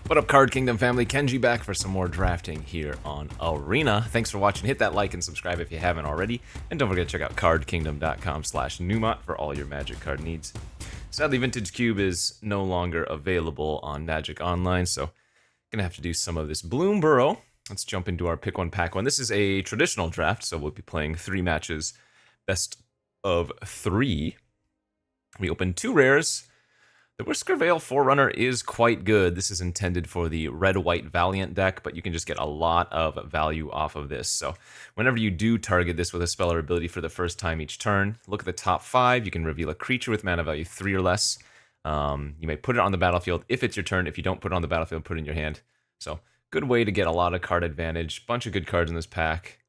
What up, Card Kingdom family? Kenji back for some more drafting here on Arena. Thanks for watching. Hit that like and subscribe if you haven't already. And don't forget to check out cardkingdom.com/Numot for all your Magic card needs. Sadly, Vintage Cube is no longer available on Magic Online, so gonna have to do some of this Bloomburrow. Let's jump into our pick one, pack one. This is a traditional draft, so we'll be playing 3 matches, best of 3. We open 2 rares. The Whisker Veil Forerunner is quite good. This is intended for the red-white Valiant deck, but you can just get a lot of value off of this. So whenever you do target this with a spell or ability for the first time each turn, look at the top 5. You can reveal a creature with mana value 3 or less. You may put it on the battlefield if it's your turn. If you don't put it on the battlefield, put it in your hand. So good way to get a lot of card advantage. Bunch of good cards in this pack.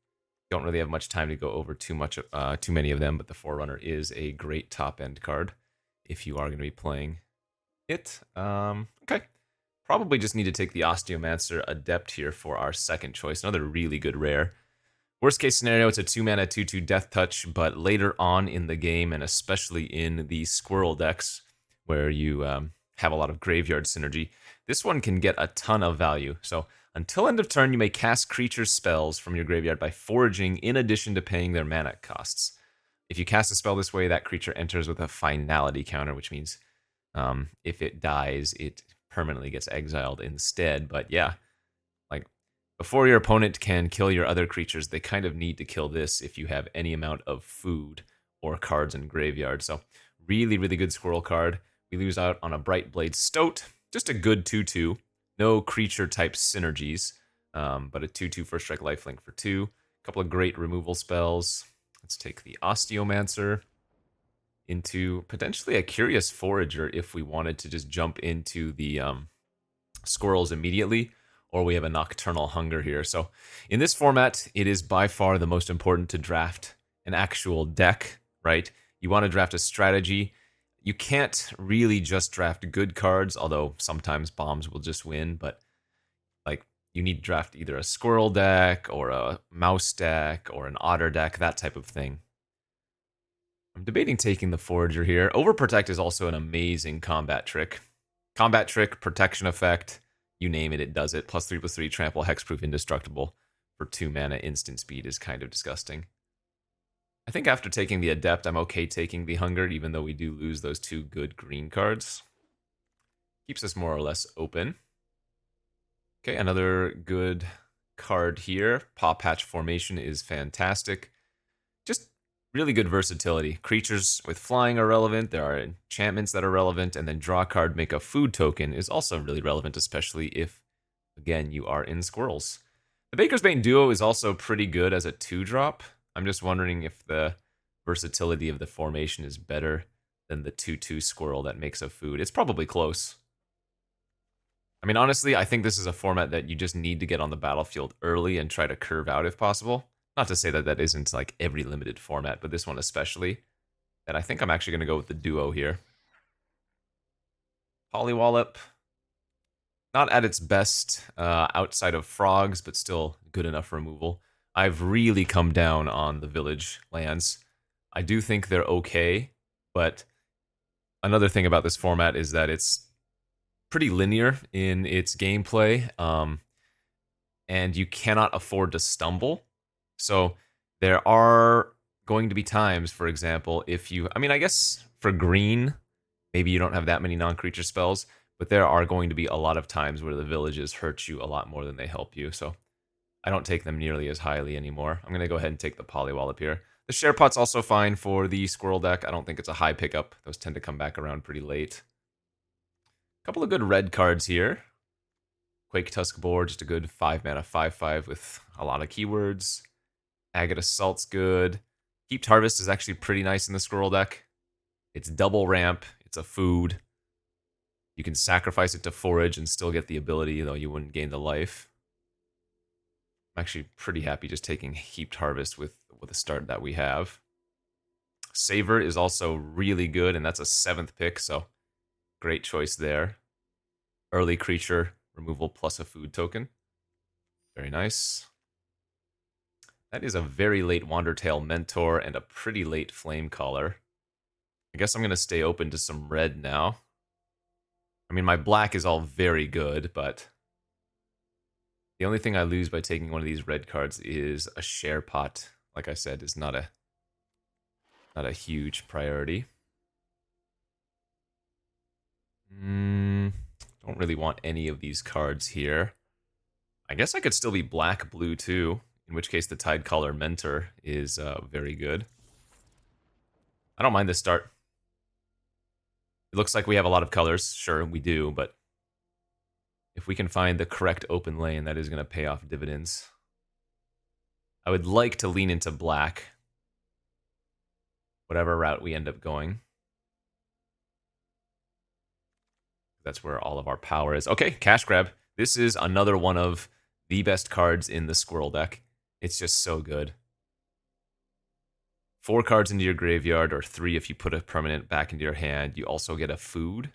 Don't really have much time to go over too many of them, but the Forerunner is a great top-end card if you are going to be playing it. Okay. Probably just need to take the Osteomancer Adept here for our second choice. Another really good rare. Worst case scenario, it's a 2-mana 2/2 Death Touch, but later on in the game, and especially in the Squirrel decks, where you have a lot of graveyard synergy, this one can get a ton of value. So until end of turn, you may cast creature spells from your graveyard by foraging in addition to paying their mana costs. If you cast a spell this way, that creature enters with a finality counter, which means if it dies, it permanently gets exiled instead. But yeah, like before your opponent can kill your other creatures, they kind of need to kill this if you have any amount of food or cards in graveyard. So really, really good Squirrel card. We lose out on a Bright Blade Stoat. Just a good 2/2. No creature type synergies, but a 2/2 first strike lifelink for 2. A couple of great removal spells. Let's take the Osteomancer into potentially a Curious Forager if we wanted to just jump into the Squirrels immediately, or we have a Nocturnal Hunger here. So in this format, it is by far the most important to draft an actual deck, right? You want to draft a strategy. You can't really just draft good cards, although sometimes bombs will just win, but like you need to draft either a Squirrel deck or a Mouse deck or an Otter deck, that type of thing. I'm debating taking the Forager here. Overprotect is also an amazing combat trick. Combat trick, protection effect, you name it, it does it. +3/+3, trample, hexproof, indestructible for 2 mana. Instant speed is kind of disgusting. I think after taking the Adept, I'm okay taking the Hunger, even though we do lose those 2 good green cards. Keeps us more or less open. Okay, another good card here. Paw Patch Formation is fantastic. Just really good versatility. Creatures with flying are relevant. There are enchantments that are relevant. And then draw a card, make a food token is also really relevant, especially if, again, you are in Squirrels. The Baker's Bane Duo is also pretty good as a 2-drop. I'm just wondering if the versatility of the formation is better than the 2/2 Squirrel that makes a food. It's probably close. I mean, honestly, I think this is a format that you just need to get on the battlefield early and try to curve out if possible. Not to say that that isn't like every limited format, but this one especially. And I think I'm actually going to go with the Duo here. Polywallop. Not at its best outside of frogs, but still good enough removal. I've really come down on the village lands. I do think they're okay, but another thing about this format is that it's pretty linear in its gameplay, and you cannot afford to stumble. So there are going to be times, for example, if you... I mean, I guess for green, maybe you don't have that many non-creature spells, but there are going to be a lot of times where the villages hurt you a lot more than they help you, so I don't take them nearly as highly anymore. I'm going to go ahead and take the Polywallop here. The Share Pot's also fine for the Squirrel deck. I don't think it's a high pickup. Those tend to come back around pretty late. A couple of good red cards here. Quake Tusk Boar, just a good 5-mana 5/5 with a lot of keywords. Agate Assault's good. Heaped Harvest is actually pretty nice in the Squirrel deck. It's double ramp. It's a food. You can sacrifice it to forage and still get the ability, though you wouldn't gain the life. I'm actually pretty happy just taking Heaped Harvest with the start that we have. Savor is also really good, and that's a 7th pick, so great choice there. Early creature removal plus a food token. Very nice. That is a very late Wandertail Mentor and a pretty late Flamecaller. I guess I'm going to stay open to some red now. I mean, my black is all very good, but the only thing I lose by taking one of these red cards is a share pot. Like I said, is not a huge priority. Don't really want any of these cards here. I guess I could still be black-blue too, in which case the Tide Caller Mentor is very good. I don't mind this start. It looks like we have a lot of colors. Sure, we do, but if we can find the correct open lane, that is going to pay off dividends. I would like to lean into black, whatever route we end up going. That's where all of our power is. Okay, cash grab. This is another one of the best cards in the Squirrel deck. It's just so good. 4 cards into your graveyard, or 3 if you put a permanent back into your hand. You also get a food.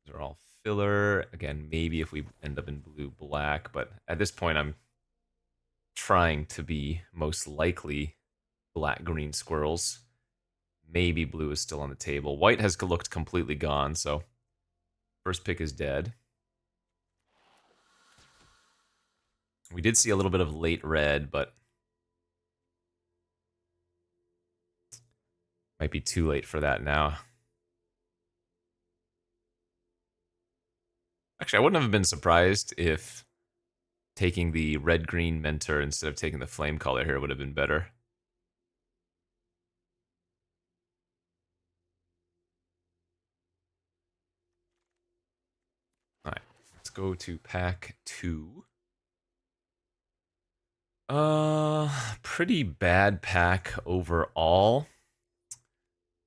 These are all filler. Again, maybe if we end up in blue-black, but at this point I'm trying to be most likely black-green Squirrels. Maybe blue is still on the table. White has looked completely gone, so first pick is dead. We did see a little bit of late red, but might be too late for that now. Actually, I wouldn't have been surprised if taking the red-green Mentor instead of taking the Flame Caller here would have been better. Alright, let's go to pack 2. Pretty bad pack overall.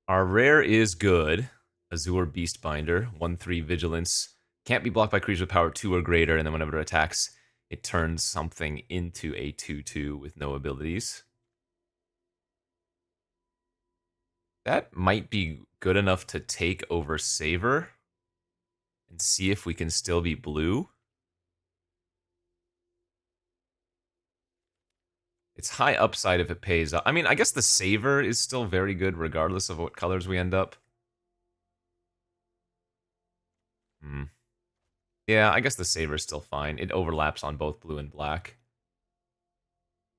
Our rare is good. Azure Beastbinder, 1/3 Vigilance. Can't be blocked by creatures with power 2 or greater, and then whenever it attacks, it turns something into a 2/2 with no abilities. That might be good enough to take over Savor and see if we can still be blue. It's high upside if it pays up. I mean, I guess the Savor is still very good regardless of what colors we end up. Yeah, I guess the Savor is still fine. It overlaps on both blue and black.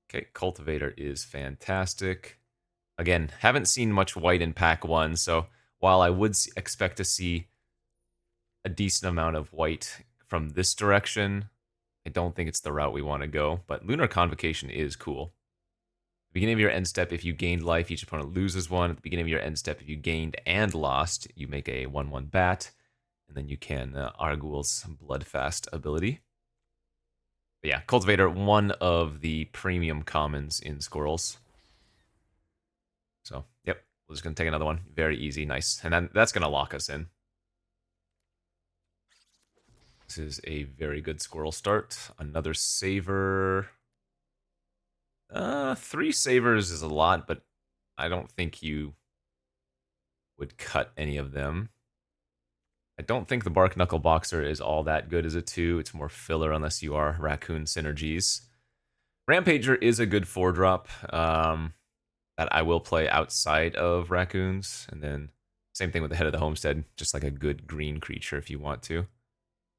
Okay, Cultivator is fantastic. Again, haven't seen much white in pack 1, so while I would expect to see a decent amount of white from this direction, I don't think it's the route we want to go. But Lunar Convocation is cool. At the beginning of your end step, if you gained life, each opponent loses 1. At the beginning of your end step, if you gained and lost, you make a 1/1 bat. And then you can Arguel's Bloodfast ability. But yeah, Cultivator, one of the premium commons in Squirrels. So, yep, we're just going to take another one. Very easy, nice. And then that's going to lock us in. This is a very good Squirrel start. Another Saver. 3 Savers is a lot, but I don't think you would cut any of them. I don't think the Bark Knuckle Boxer is all that good as a 2. It's more filler unless you are Raccoon Synergies. Rampager is a good 4-drop that I will play outside of Raccoons. And then same thing with the Head of the Homestead, just like a good green creature if you want to.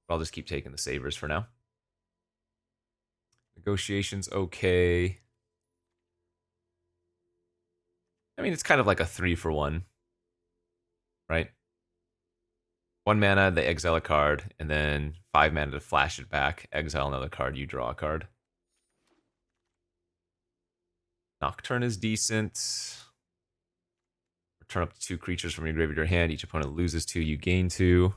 But I'll just keep taking the Savers for now. Negotiation's okay. I mean, it's kind of like a 3-for-1, right? 1 mana, they exile a card, and then 5 mana to flash it back, exile another card, you draw a card. Nocturne is decent. Return up to 2 creatures from your graveyard to your hand. Each opponent loses 2, you gain 2.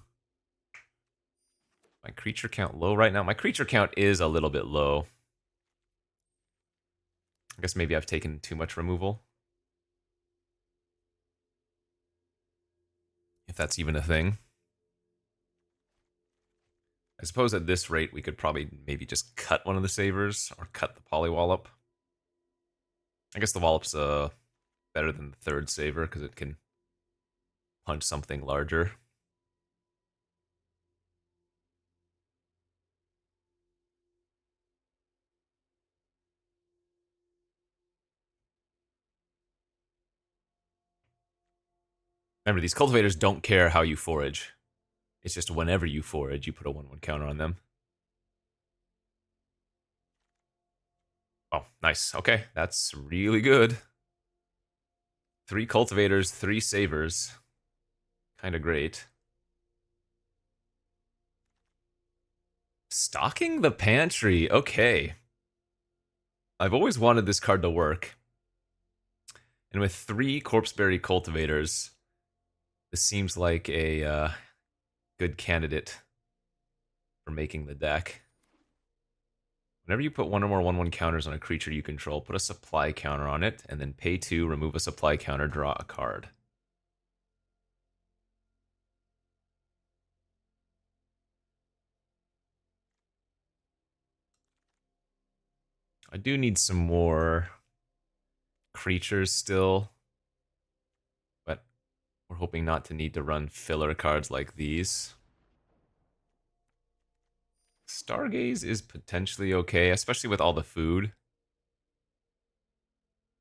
My creature count low right now? My creature count is a little bit low. I guess maybe I've taken too much removal. If that's even a thing. I suppose at this rate, we could probably maybe just cut one of the Savers, or cut the Polywallop. I guess the Wallop's better than the 3rd Saver, because it can punch something larger. Remember, these cultivators don't care how you forage. It's just whenever you forage, you put a 1/1 counter on them. Oh, nice. Okay, that's really good. 3 cultivators, 3 savers. Kind of great. Stocking the pantry. Okay. I've always wanted this card to work. And with 3 Corpseberry cultivators, this seems like a good candidate for making the deck. Whenever you put 1 or more 1/1 counters on a creature you control, put a supply counter on it, and then pay 2, remove a supply counter, draw a card. I do need some more creatures still, but we're hoping not to need to run filler cards like these. Stargaze is potentially okay, especially with all the food.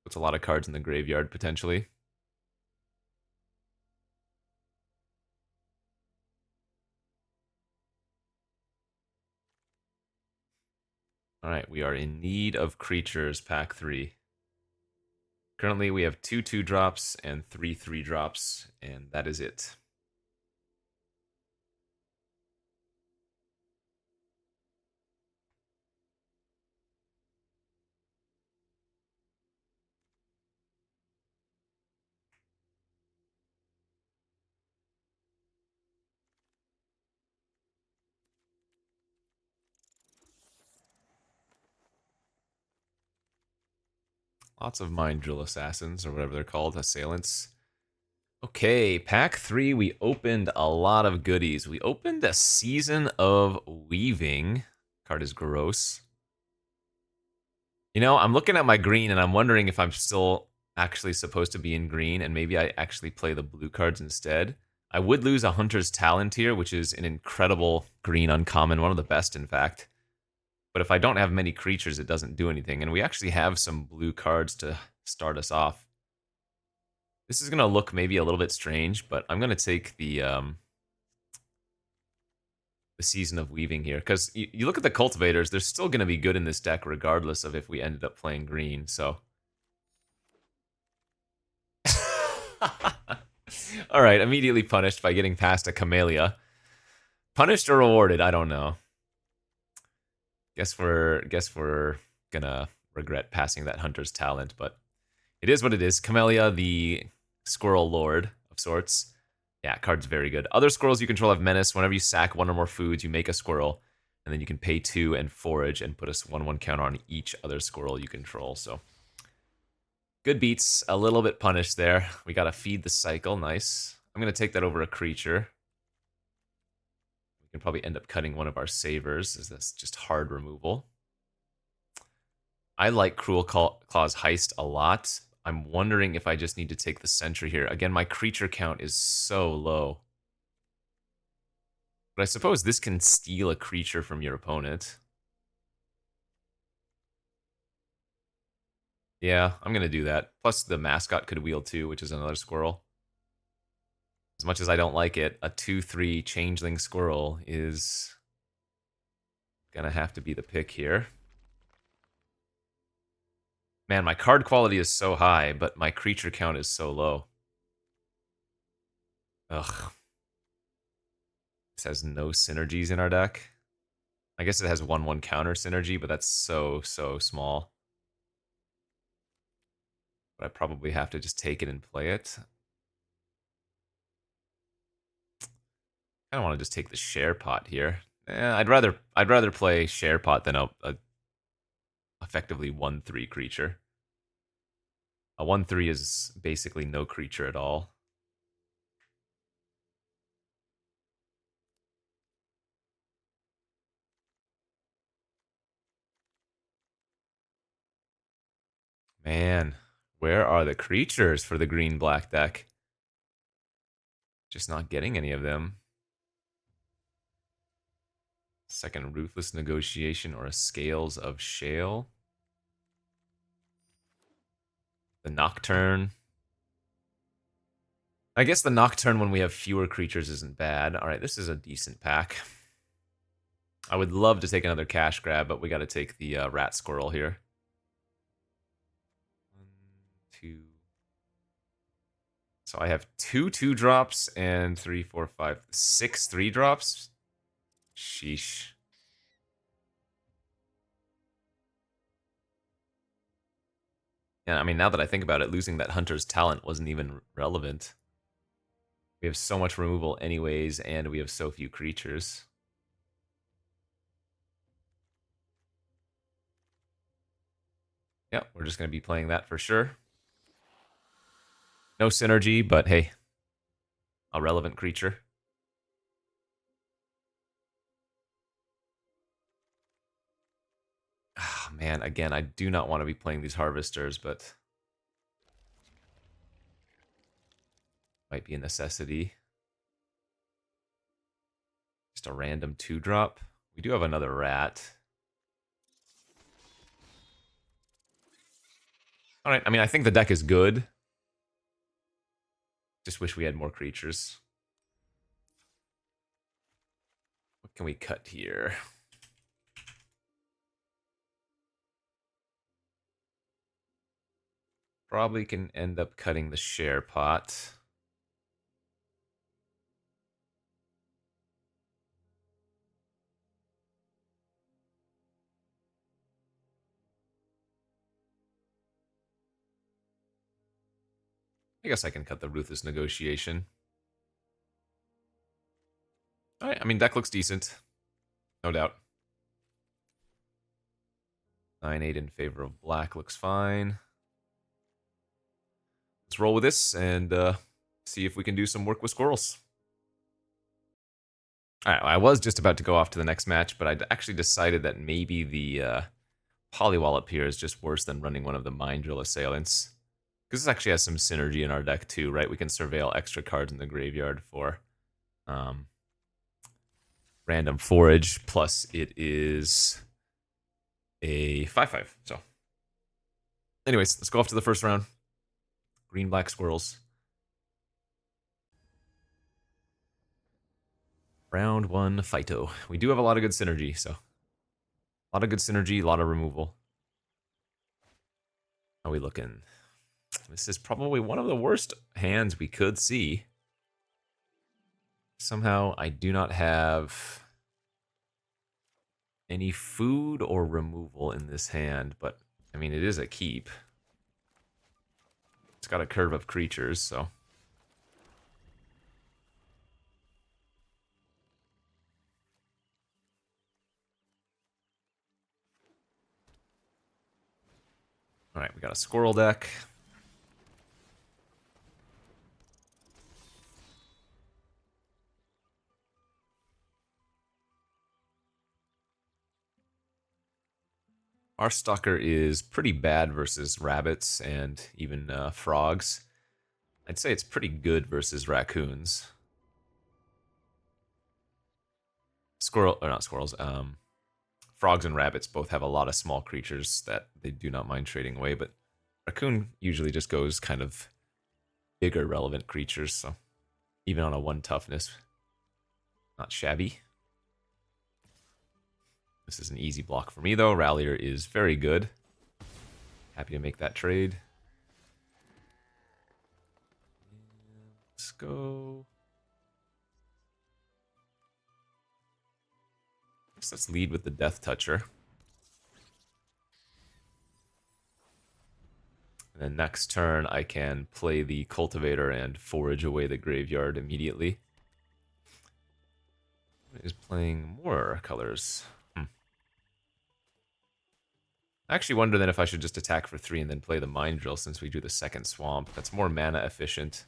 Puts a lot of cards in the graveyard, potentially. Alright, we are in need of creatures, pack 3. Currently, we have 2 2-drops and 3 3-drops, and that is it. Lots of Mind Drill Assassins, or whatever they're called, assailants. Okay, pack 3, we opened a lot of goodies. We opened a Season of Weaving. Card is gross. You know, I'm looking at my green and I'm wondering if I'm still actually supposed to be in green and maybe I actually play the blue cards instead. I would lose a Hunter's Talent here, which is an incredible green uncommon, one of the best, in fact. But if I don't have many creatures, it doesn't do anything. And we actually have some blue cards to start us off. This is going to look maybe a little bit strange, but I'm going to take the Season of Weaving here. Because you look at the cultivators, they're still going to be good in this deck regardless of if we ended up playing green. So, all right, immediately punished by getting past a Camellia. Punished or rewarded? I don't know. Guess we're gonna regret passing that Hunter's Talent, but it is what it is. Camellia, the Squirrel Lord of sorts. Yeah, card's very good. Other squirrels you control have Menace. Whenever you sack 1 or more foods, you make a squirrel, and then you can pay 2 and forage and put a 1/1 counter on each other squirrel you control. So good beats. A little bit punished there. We gotta feed the cycle. Nice. I'm gonna take that over a creature. We can probably end up cutting one of our savers, as that's just hard removal. I like Cruel Claw's Heist a lot. I'm wondering if I just need to take the Sentry here. Again, my creature count is so low. But I suppose this can steal a creature from your opponent. Yeah, I'm going to do that. Plus, the mascot could wheel too, which is another squirrel. As much as I don't like it, a 2/3 changeling squirrel is going to have to be the pick here. Man, my card quality is so high, but my creature count is so low. Ugh. This has no synergies in our deck. I guess it has 1/1 counter synergy, but that's so small. But I probably have to just take it and play it. I don't want to just take the share pot here. I'd rather play share pot than a effectively 1/3 creature. A 1/3 is basically no creature at all. Man, where are the creatures for the green-black deck? Just not getting any of them. Second Ruthless Negotiation or a Scales of Shale. The Nocturne. I guess the Nocturne when we have fewer creatures isn't bad. All right, this is a decent pack. I would love to take another cash grab, but we got to take the Rat Squirrel here. 1, 2. So I have 2 2-drops and 3, 4, 5, 6 3-drops. Sheesh. Yeah, I mean, now that I think about it, losing that Hunter's Talent wasn't even relevant. We have so much removal anyways, and we have so few creatures. Yeah, we're just going to be playing that for sure. No synergy, but hey, a relevant creature. Ah, man, again, I do not want to be playing these Harvesters, but might be a necessity. Just a random 2-drop. We do have another rat. All right, I mean, I think the deck is good. Just wish we had more creatures. What can we cut here? Probably can end up cutting the share pot. I guess I can cut the Ruthless Negotiation. All right, I mean, deck looks decent. No doubt. 9-8 in favor of black looks fine. Let's roll with this and see if we can do some work with Squirrels. All right, I was just about to go off to the next match, but I actually decided that maybe the Polywall up here is just worse than running one of the Mind Drill Assailants. Because this actually has some synergy in our deck too, right? We can surveil extra cards in the graveyard for random forage, plus it is a 5/5. So, anyways, let's go off to the first round. Green-black Squirrels. Round 1, Fighto. We do have a lot of good synergy, so. A lot of good synergy, a lot of removal. How are we looking? This is probably one of the worst hands we could see. Somehow, I do not have any food or removal in this hand, but, I mean, it is a keep. It's got a curve of creatures, so. Alright, we got a Squirrel deck. Our Stalker is pretty bad versus rabbits and even frogs. I'd say it's pretty good versus raccoons. Not squirrels. Frogs and rabbits both have a lot of small creatures that they do not mind trading away, but raccoon usually just goes kind of bigger relevant creatures, so even on a 1 toughness, not shabby. This is an easy block for me, though. Rallier is very good. Happy to make that trade. Let's go. Let's lead with the Death Toucher. And then next turn, I can play the Cultivator and forage away the graveyard immediately. Is playing more colors. I actually wonder then if I should just attack for 3 and then play the Mind Drill since we do the second Swamp. That's more mana efficient.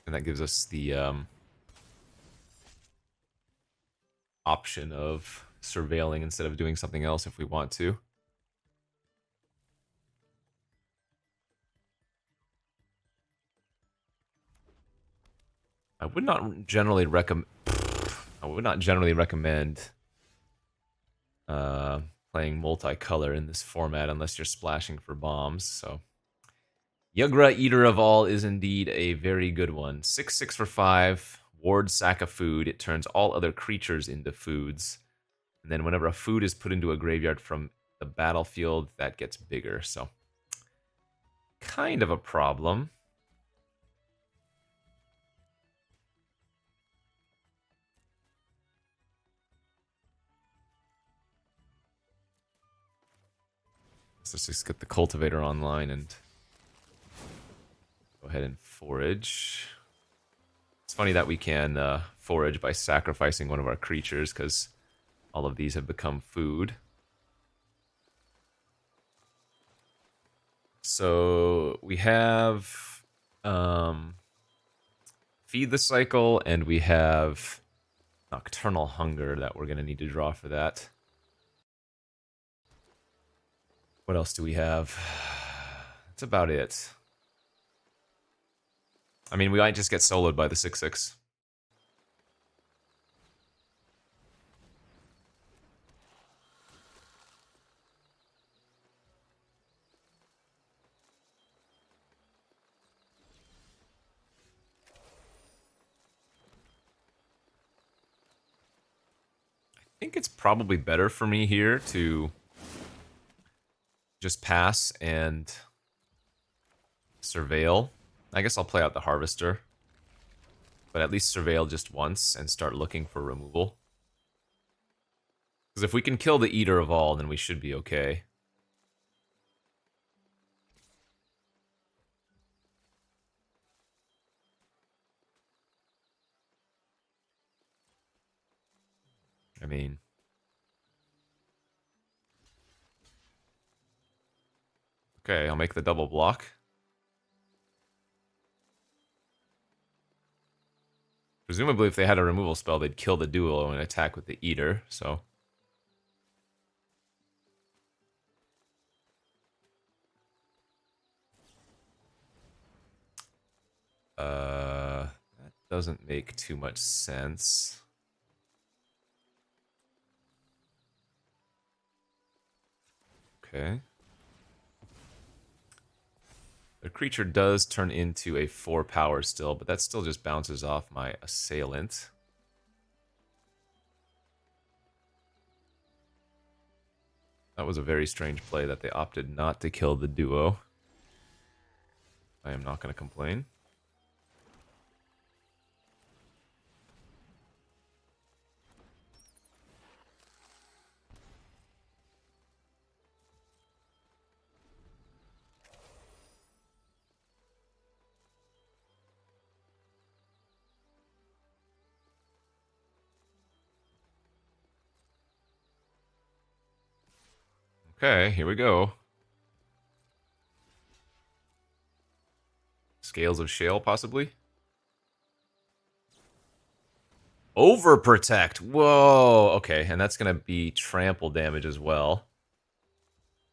And that gives us the option of surveilling instead of doing something else if we want to. I would not generally recommend playing multicolor in this format unless you're splashing for bombs. So Yugra, Eater of All, is indeed a very good one. 6/6 for 5. Ward sack of food. It turns all other creatures into foods. And then whenever a food is put into a graveyard from the battlefield, that gets bigger. So kind of a problem. So let's just get the cultivator online and go ahead and forage. It's funny that we can forage by sacrificing one of our creatures, because all of these have become food. So we have Feed the Cycle, and we have Nocturnal Hunger that we're going to need to draw for that. What else do we have? That's about it. I mean, we might just get soloed by the 6/6. I think it's probably better for me here to just pass and surveil. I guess I'll play out the Harvester, but at least surveil just once and start looking for removal. Because if we can kill the Eater of All, then we should be okay. I mean, okay, I'll make the double block. Presumably, if they had a removal spell, they'd kill the duo and attack with the Eater, so... that doesn't make too much sense. Okay. The creature does turn into a 4 power still, but that still just bounces off my assailant. That was a very strange play that they opted not to kill the duo. I am not going to complain. Okay, here we go. Scales of Shale, possibly? Overprotect! Whoa! Okay, and that's going to be trample damage as well.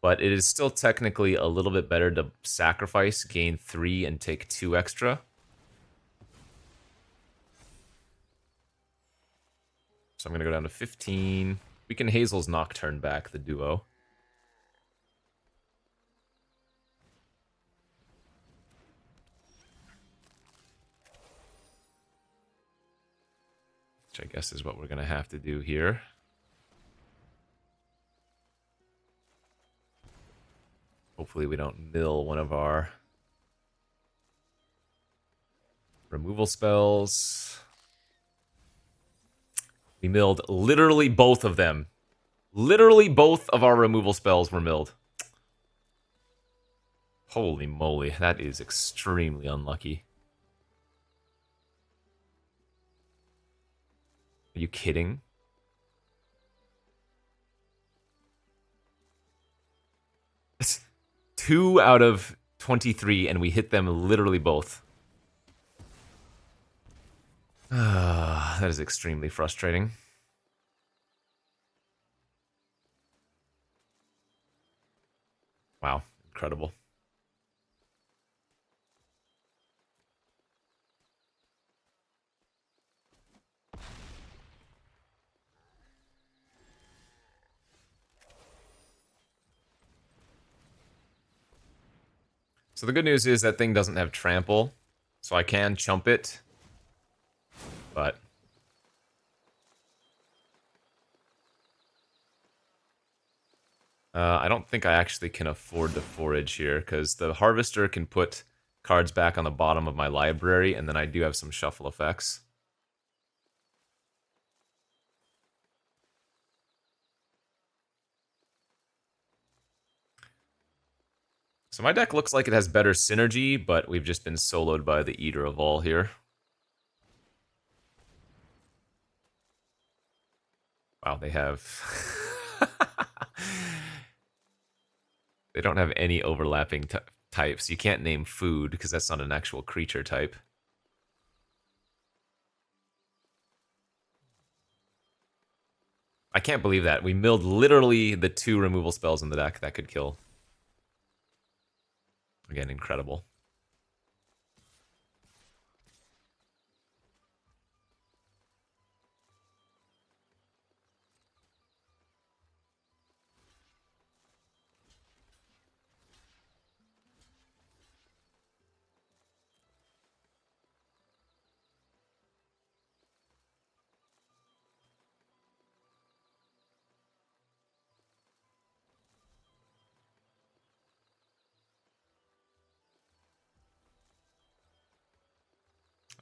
But it is still technically a little bit better to sacrifice, gain 3, and take 2 extra. So I'm going to go down to 15. We can Hazel's Nocturne back, the duo. Which I guess is what we're going to have to do here. Hopefully we don't mill one of our removal spells. We milled literally both of them. Literally both of our removal spells were milled. Holy moly, that is extremely unlucky. Are you kidding? It's 2 out of 23, and we hit them literally both. That is extremely frustrating. Wow, incredible. So the good news is that thing doesn't have trample, so I can chump it, but I don't think I actually can afford to forage here, because the harvester can put cards back on the bottom of my library, and then I do have some shuffle effects. So my deck looks like it has better synergy, but we've just been soloed by the Eater of All here. Wow, they have... They don't have any overlapping types. You can't name food, because that's not an actual creature type. I can't believe that. We milled literally the 2 removal spells in the deck that could kill. Again, incredible.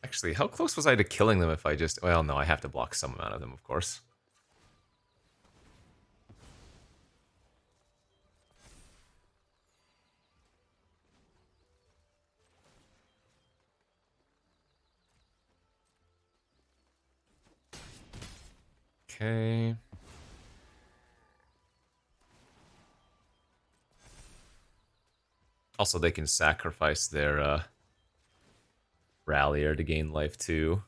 Actually, how close was I to killing them if I just... Well, no, I have to block some amount of them, of course. Okay. Also, they can sacrifice their Rallier to gain life too.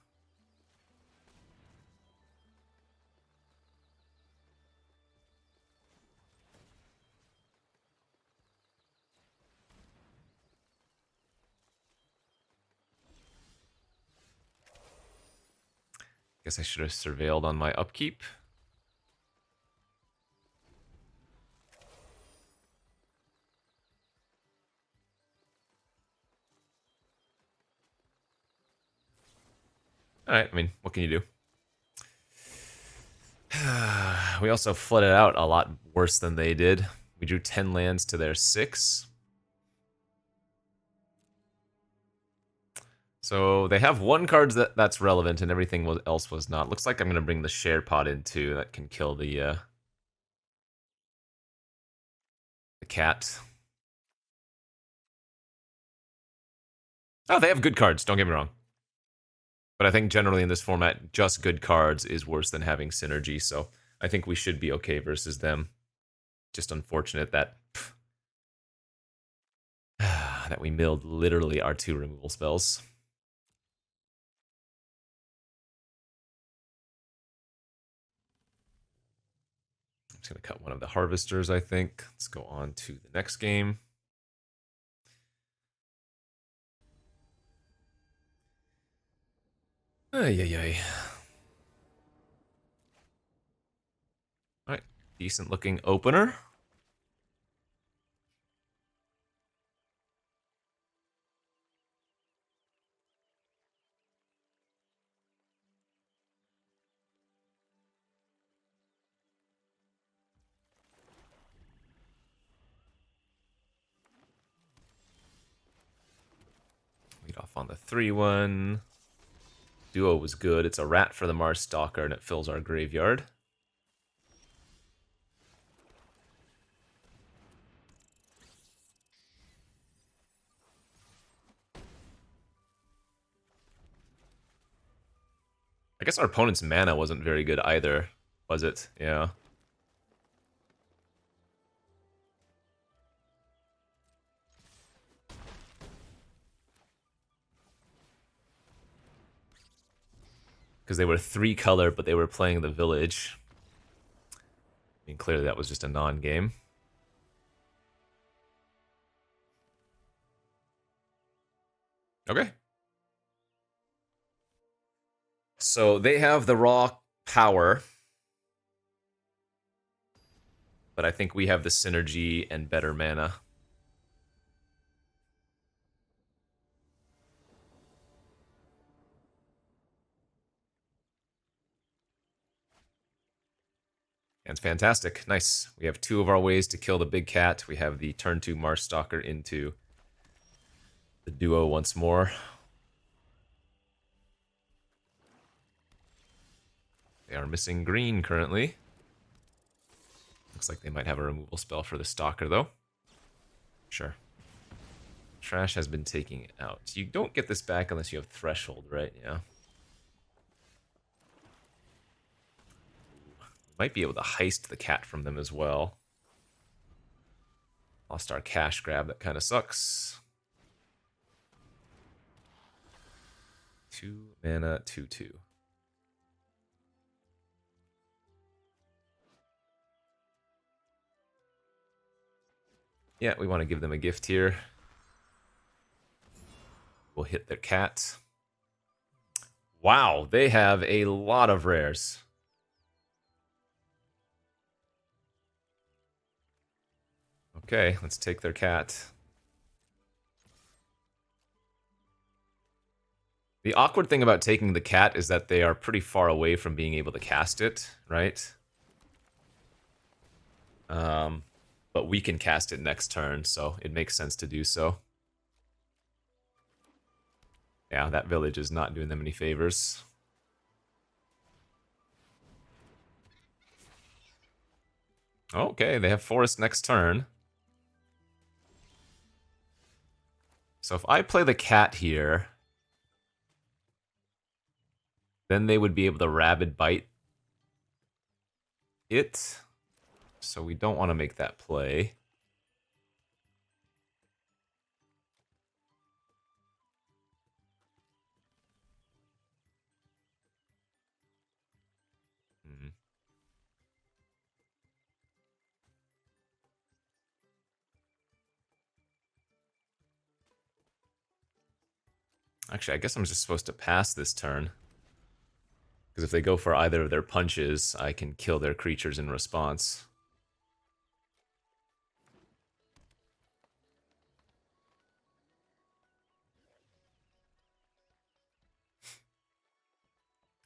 Guess I should have surveilled on my upkeep. Alright, I mean, what can you do? We also flooded out a lot worse than they did. We drew 10 lands to their 6. So they have 1 card that's relevant and everything else was not. Looks like I'm going to bring the share pod in too. That can kill the cat. Oh, they have good cards, don't get me wrong. But I think generally in this format, just good cards is worse than having synergy, so I think we should be okay versus them. Just unfortunate that that we milled literally our 2 removal spells. I'm just going to cut one of the harvesters, I think. Let's go on to the next game. Ay. Alright, decent looking opener. Lead off on the 3-1. Duo was good. It's a rat for the Mars Stalker, and it fills our graveyard. I guess our opponent's mana wasn't very good either, was it? Yeah. Because they were 3 color, but they were playing the village. I mean, clearly that was just a non-game. Okay. So they have the raw power, but I think we have the synergy and better mana. And fantastic. Nice. We have 2 of our ways to kill the big cat. We have the turn 2 Mars Stalker into the duo once more. They are missing green currently. Looks like they might have a removal spell for the Stalker, though. Sure. Trash has been taken out. You don't get this back unless you have Threshold, right? Yeah. Might be able to heist the cat from them as well. Lost our cash grab. That kind of sucks. 2 mana, 2/2. Yeah, we want to give them a gift here. We'll hit their cat. Wow, they have a lot of rares. Okay, let's take their cat. The awkward thing about taking the cat is that they are pretty far away from being able to cast it, right? But we can cast it next turn, so it makes sense to do so. Yeah, that village is not doing them any favors. Okay, they have forest next turn. So if I play the cat here, then they would be able to rabid bite it. So we don't want to make that play. Actually, I guess I'm just supposed to pass this turn. Because if they go for either of their punches, I can kill their creatures in response.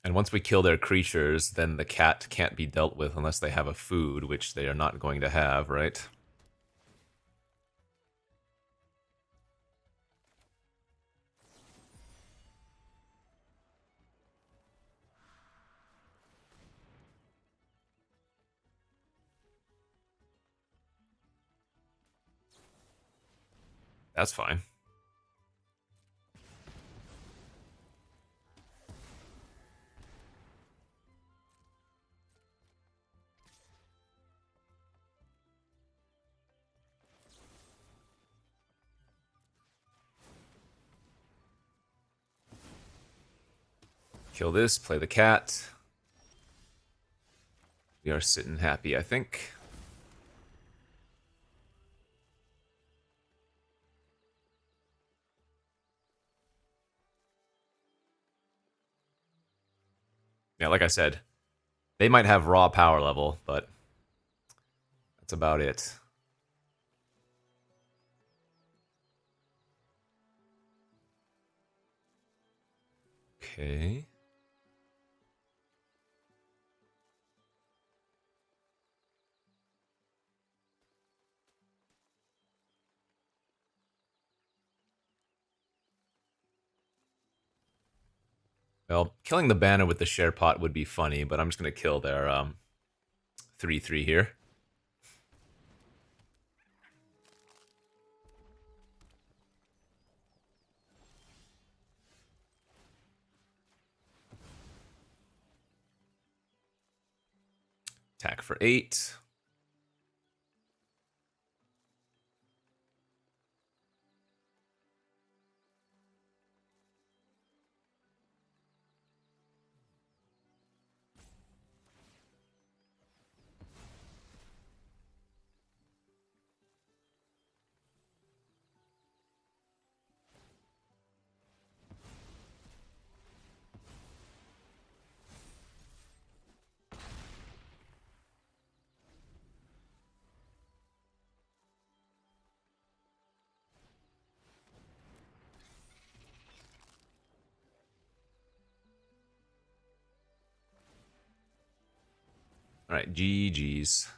And once we kill their creatures, then the cat can't be dealt with unless they have a food, which they are not going to have, right? That's fine. Kill this, play the cat. We are sitting happy, I think. Yeah, like I said, they might have raw power level, but that's about it. Okay. Well, killing the banner with the share pot would be funny, but I'm just going to kill their 3/3 here. Attack for 8. Alright, GG's.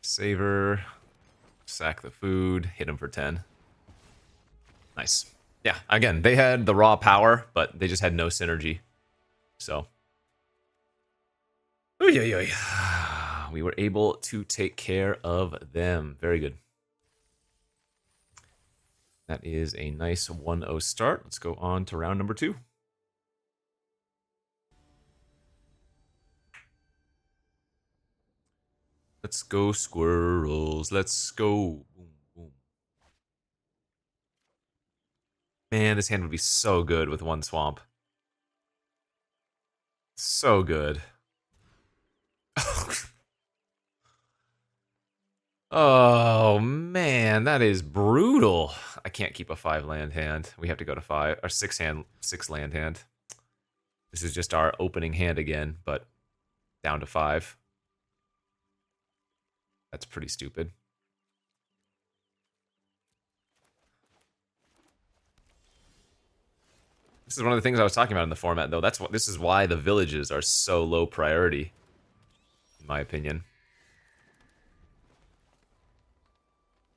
Savor. Sack the food. Hit him for 10. Nice. Yeah, again, they had the raw power, but they just had no synergy. So. Oy, oy, oy. We were able to take care of them. Very good. That is a nice 1-0 start. Let's go on to round number 2. Let's go, Squirrels. Let's go. Boom, boom. Man, this hand would be so good with 1 swamp. So good. Oh, man, that is brutal. I can't keep a 5-land hand. We have to go to 5 or 6-land hand. This is just our opening hand again, but down to 5. That's pretty stupid. This is one of the things I was talking about in the format, though. This is why the villages are so low priority, in my opinion.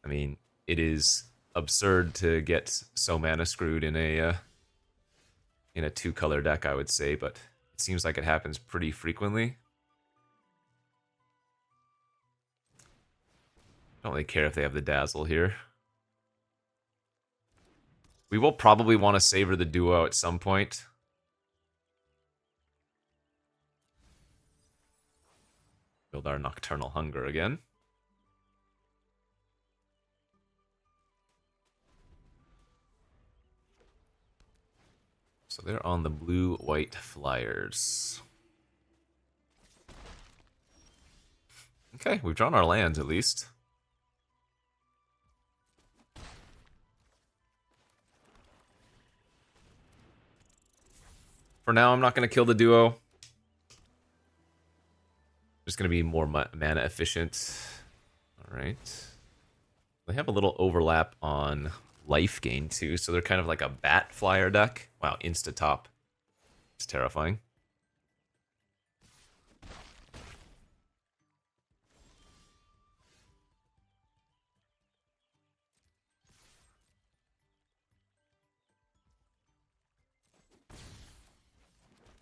I mean, it is absurd to get so mana screwed in a 2-color deck, I would say, but it seems like it happens pretty frequently. Don't really care if they have the Dazzle here. We will probably want to savor the duo at some point. Build our Nocturnal Hunger again. So they're on the blue-white flyers. Okay, we've drawn our lands at least. For now, I'm not going to kill the duo. Just going to be more mana efficient. Alright. They have a little overlap on life gain too, so they're kind of like a bat flyer deck. Wow, insta-top. It's terrifying.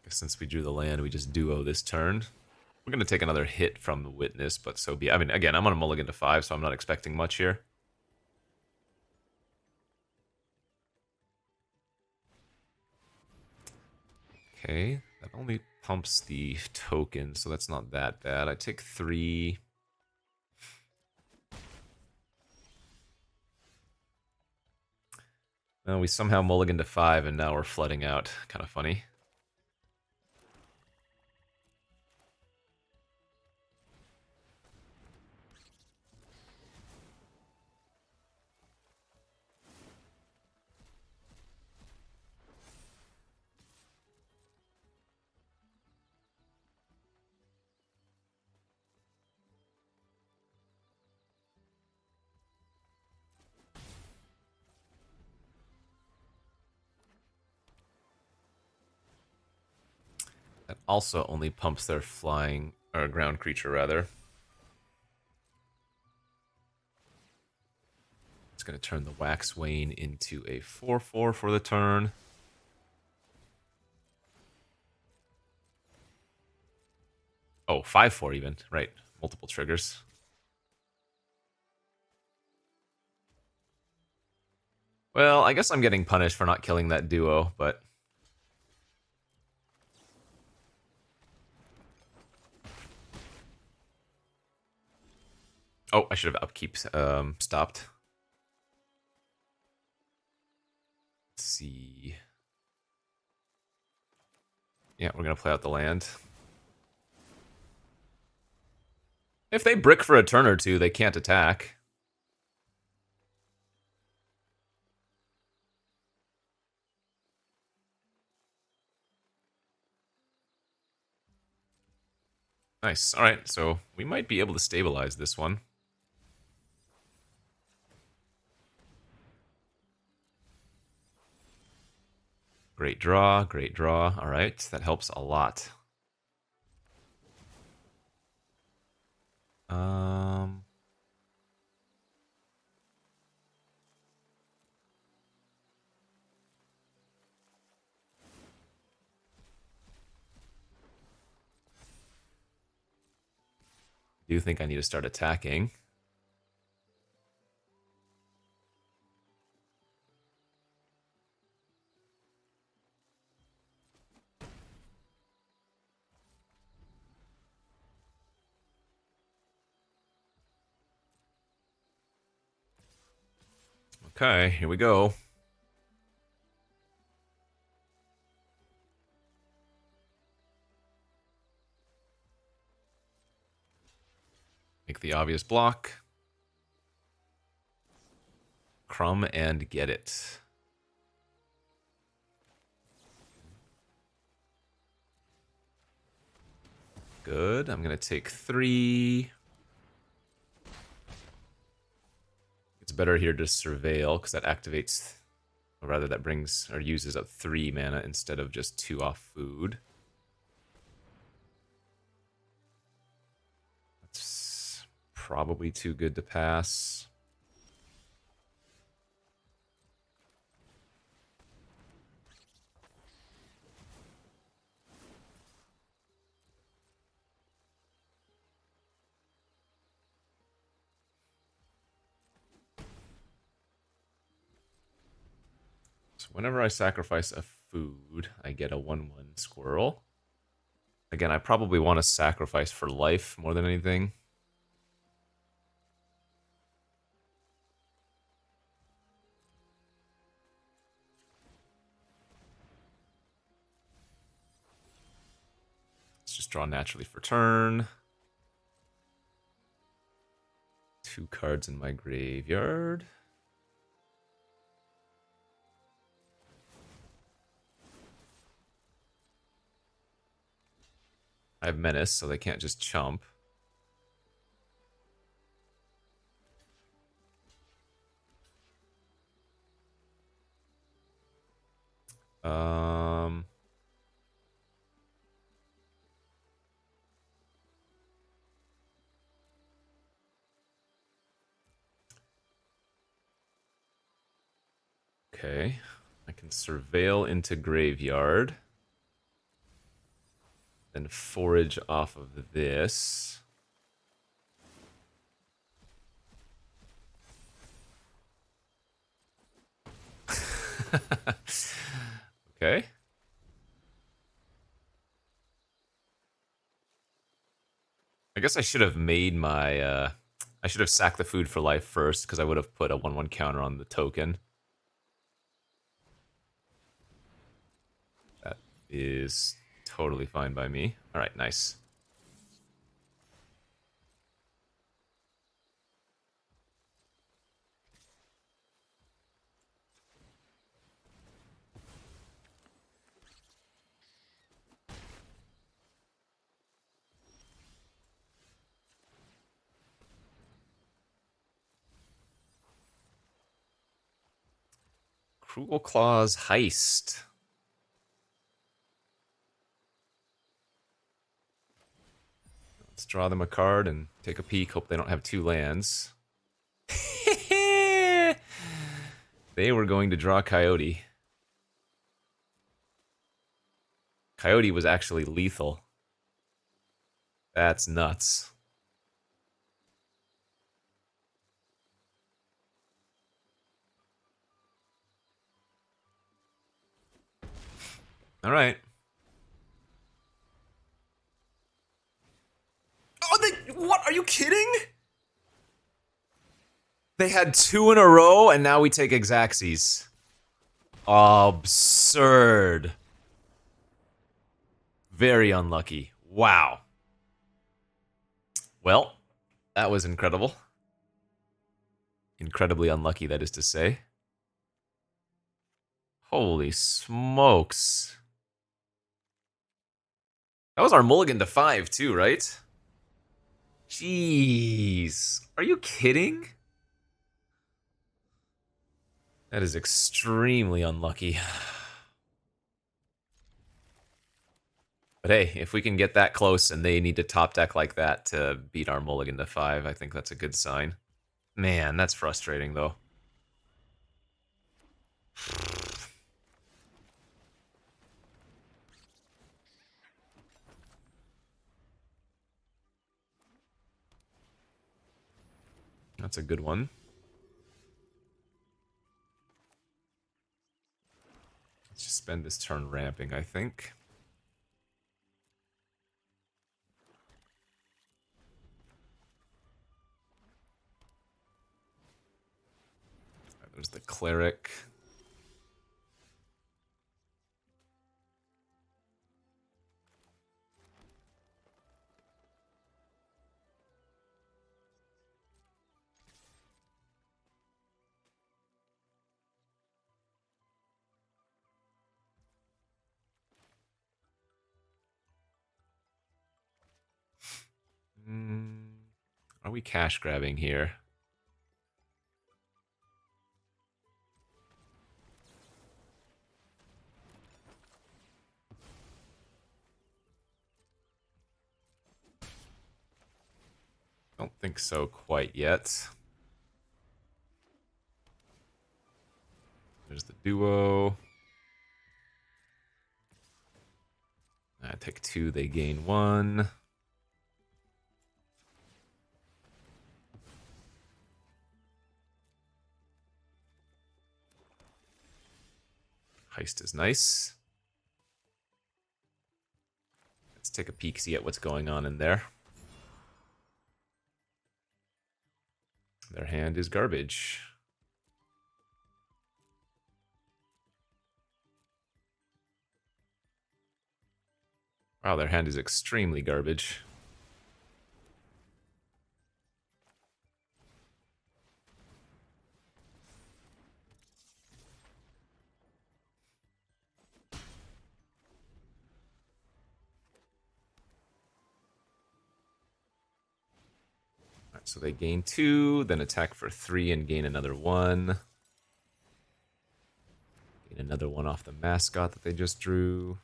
Since we drew the land, we just duo this turn. We're going to take another hit from the Witness, but so be it. I mean, again, I'm on a mulligan to 5, so I'm not expecting much here. Okay, that only pumps the token, so that's not that bad. I take 3. Well, we somehow mulligan to 5, and now we're flooding out. Kind of funny. That also only pumps their flying, or ground creature rather. It's going to turn the Wax Wane into a 4/4 for the turn. Oh, 5/4 even. Right. Multiple triggers. Well, I guess I'm getting punished for not killing that duo, but... Oh, I should have upkeep stopped. Let's see. Yeah, we're going to play out the land. If they brick for a turn or two, they can't attack. Nice. Alright, so we might be able to stabilize this one. Great draw, great draw. All right, that helps a lot. Do think I need to start attacking. Okay, here we go. Make the obvious block. Crumb and get it. Good. I'm going to take 3. It's better here to surveil because that activates, or rather that brings or uses up 3 mana instead of just 2 off food. That's probably too good to pass. Whenever I sacrifice a food, I get a 1/1 squirrel. Again, I probably want to sacrifice for life more than anything. Let's just draw naturally for turn. 2 cards in my graveyard. I have Menace, so they can't just chump. Okay, I can surveil into graveyard. Then forage off of this. Okay. I guess I should have made my, I should have sacked the food for life first, because I would have put a 1/1 counter on the token. That is totally fine by me. Alright, nice. Cruel Claws Heist. Let's draw them a card and take a peek. Hope they don't have 2 lands. They were going to draw Coyote. Coyote was actually lethal. That's nuts. All right. Oh, what? Are you kidding? They had 2 in a row, and now we take Exaxes. Absurd. Very unlucky. Wow. Well, that was incredible. Incredibly unlucky, that is to say. Holy smokes. That was our mulligan to 5, too, right? Jeez. Are you kidding? That is extremely unlucky. But hey, if we can get that close and they need to top deck like that to beat our mulligan to 5, I think that's a good sign. Man, that's frustrating, though. That's a good one. Let's just spend this turn ramping, I think. There's the cleric. Are we cash grabbing here? Don't think so quite yet. There's the duo. I take 2, they gain 1. Heist is nice. Let's take a peek, see at what's going on in there. Their hand is garbage. Wow, their hand is extremely garbage. Alright, so they gain 2, then attack for 3 and gain another 1. Gain another 1 off the mascot that they just drew.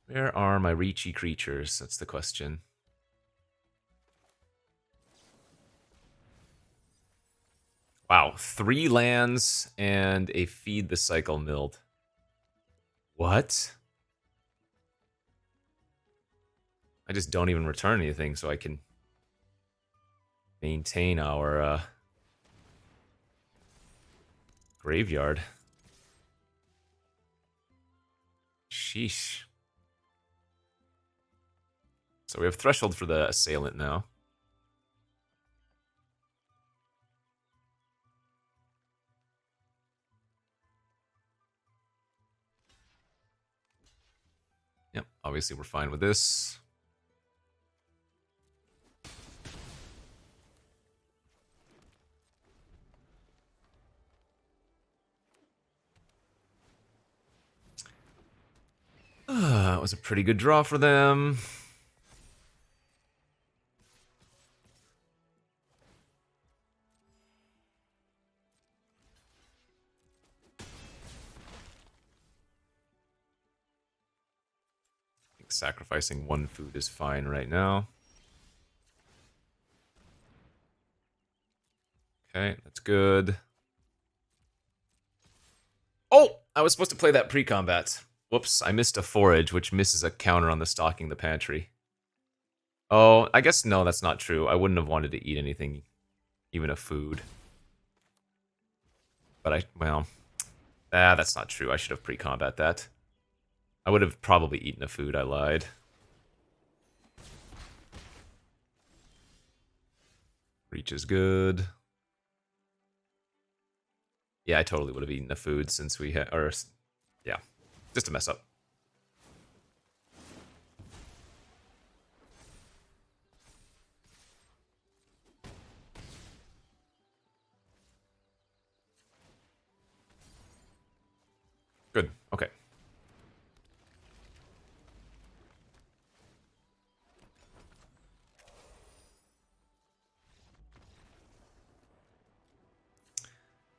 Where are my reachy creatures? That's the question. Wow, 3 lands and a feed the cycle milled. What? I just don't even return anything so I can maintain our graveyard. Sheesh. So we have threshold for the assailant now. Yep, obviously we're fine with this. It was a pretty good draw for them. I think sacrificing 1 food is fine right now. Okay, that's good. Oh! I was supposed to play that pre-combat. Whoops, I missed a forage, which misses a counter on the stocking the pantry. Oh, I guess no, that's not true. I wouldn't have wanted to eat anything, even a food. But well, that's not true. I should have pre-combat that. I would have probably eaten a food, I lied. Reach is good. Yeah, I totally would have eaten a food since we had, or, yeah, just a mess up. Good, okay.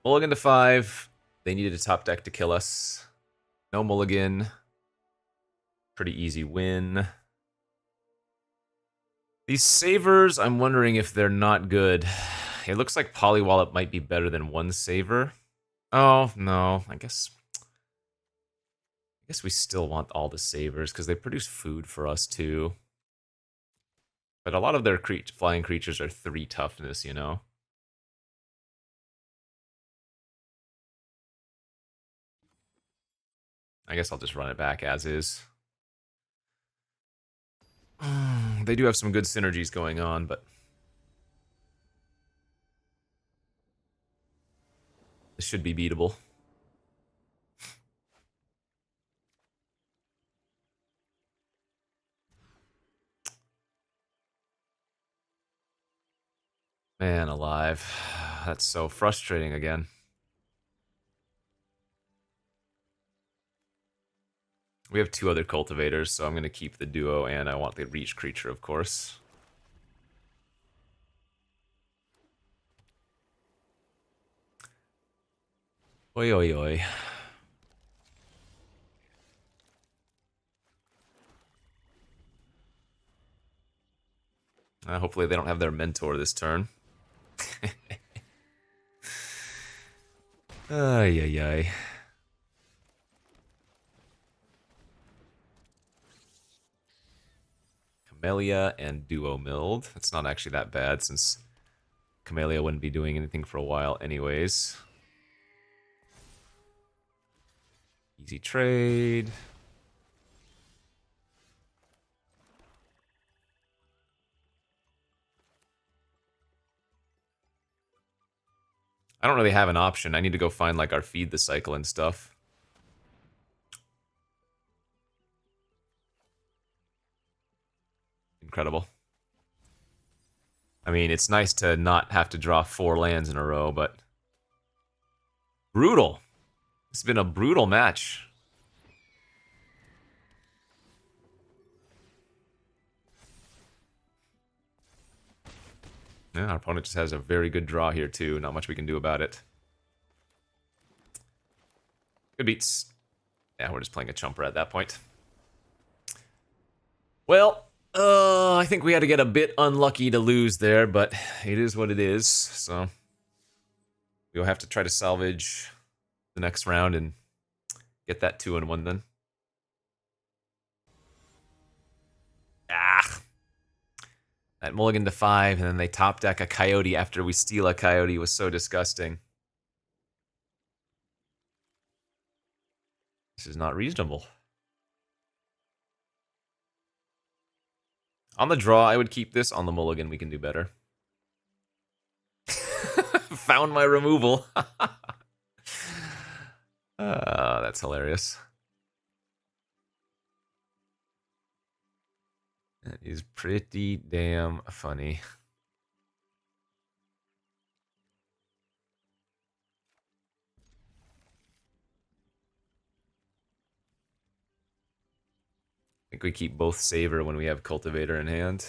Mulligan to 5. They needed a top deck to kill us. No mulligan. Pretty easy win. These savers, I'm wondering if they're not good. It looks like Polywallop might be better than one saver. Oh, no. I guess we still want all the savers because they produce food for us too. But a lot of their flying creatures are 3 toughness, you know? I guess I'll just run it back as is. They do have some good synergies going on, but this should be beatable. Man alive. That's so frustrating again. We have 2 other cultivators, so I'm going to keep the duo, and I want the reach creature, of course. Oi, oi, oi. Hopefully they don't have their mentor this turn. Ay, ay, ay. Camellia and Duo Milled. That's not actually that bad, since Camellia wouldn't be doing anything for a while anyways. Easy trade. I don't really have an option. I need to go find, like, our feed the cycle and stuff. Incredible. I mean, it's nice to not have to draw 4 lands in a row, but... Brutal. It's been a brutal match. Yeah, our opponent just has a very good draw here, too. Not much we can do about it. Good beats. Yeah, we're just playing a chumper at that point. Well, I think we had to get a bit unlucky to lose there, but it is what it is, so... We'll have to try to salvage the next round and get that 2-1 then. Ah! That mulligan to 5, and then they top deck a coyote after we steal a coyote was so disgusting. This is not reasonable. On the draw, I would keep this. On the mulligan, we can do better. Found my removal. That's hilarious. That is pretty damn funny. I think we keep both Saver when we have Cultivator in hand.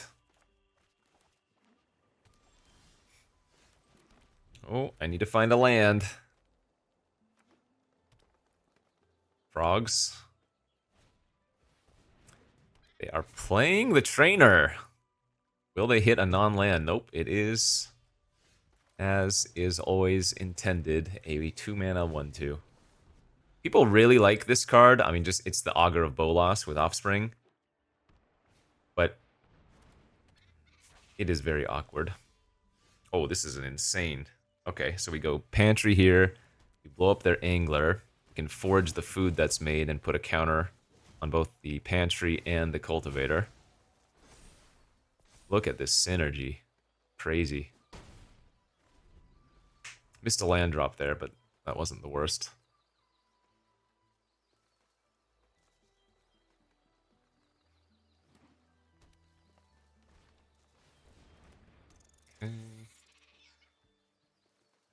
Oh, I need to find a land. Frogs. They are playing the trainer. Will they hit a non-land? Nope, it is, as is always intended, a 2-mana 1/2. People really like this card. I mean, just it's the Augur of Bolas with Offspring. But it is very awkward. Oh, this is an insane. Okay, so we go Pantry here. We blow up their Angler. We can forage the food that's made and put a counter on both the Pantry and the Cultivator. Look at this synergy. Crazy. Missed a land drop there, but that wasn't the worst. Okay.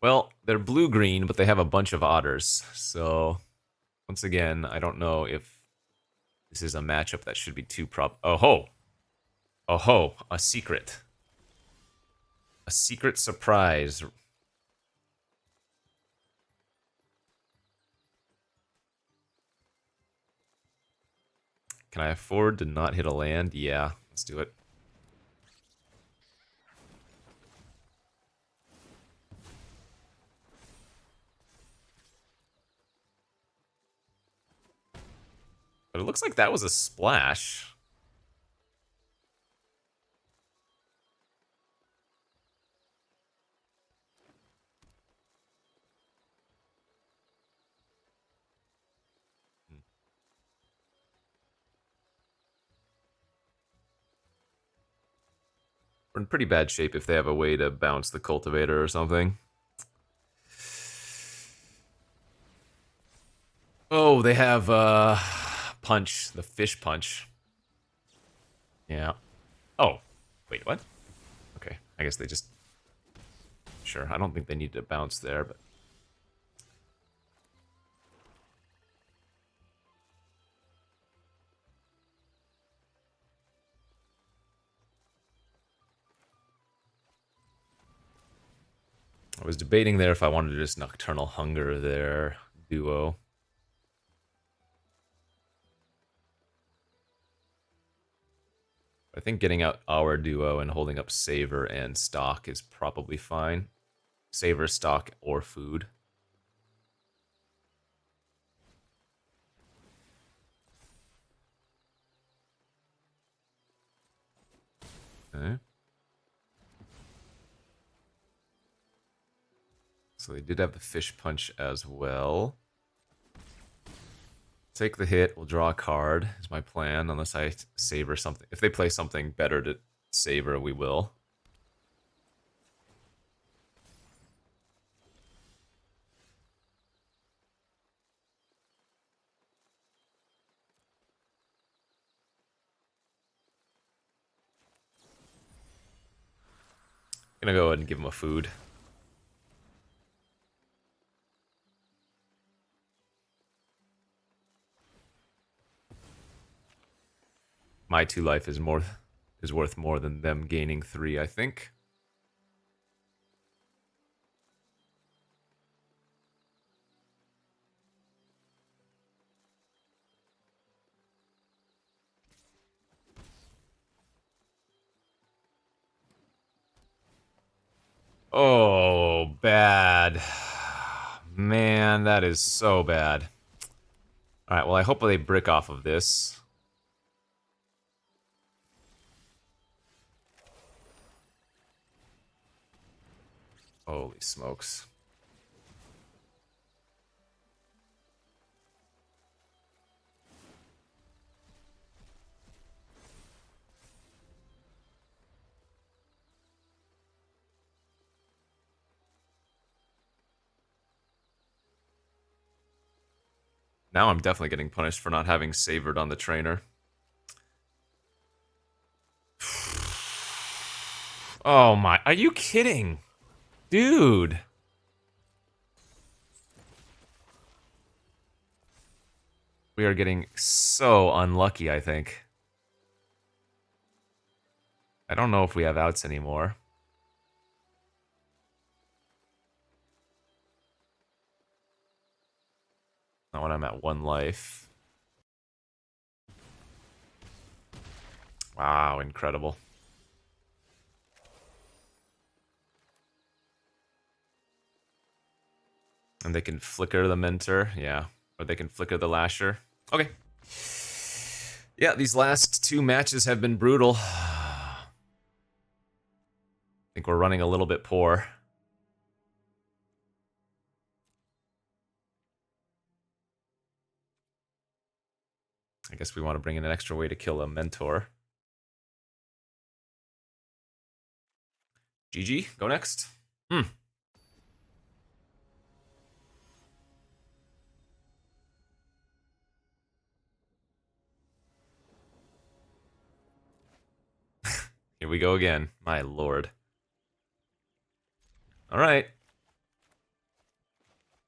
Well, they're blue-green, but they have a bunch of otters. So, once again, I don't know if this is a matchup that should be too Oh ho! Oh ho! A secret. A secret surprise. Can I afford to not hit a land? Yeah, let's do it. But it looks like that was a splash. We're in pretty bad shape if they have a way to bounce the cultivator or something. Oh, they have punch, the fish punch. Yeah. Oh, wait, what? Okay, I guess they just... Sure, I don't think they need to bounce there, but... I was debating there if I wanted to just Nocturnal Hunger their duo. I think getting out our duo and holding up Savor and Stock is probably fine. Savor, Stock, or food. Okay. So they did have the fish punch as well. Take the hit, we'll draw a card, is my plan, unless I savor something. If they play something better to savor, we will. Gonna go ahead and give him a food. My 2 life is worth more than them gaining 3, I think. Oh, bad. Man, that is so bad. Alright, well, I hope they brick off of this. Holy smokes. Now I'm definitely getting punished for not having savored on the trainer. Oh my, are you kidding? Dude. We are getting so unlucky, I think. I don't know if we have outs anymore. Not when I'm at 1 life. Wow, incredible. And they can flicker the Mentor, yeah. Or they can flicker the Lasher. Okay. Yeah, these last 2 matches have been brutal. I think we're running a little bit poor. I guess we want to bring in an extra way to kill a Mentor. GG, go next. Here we go again. My lord. Alright.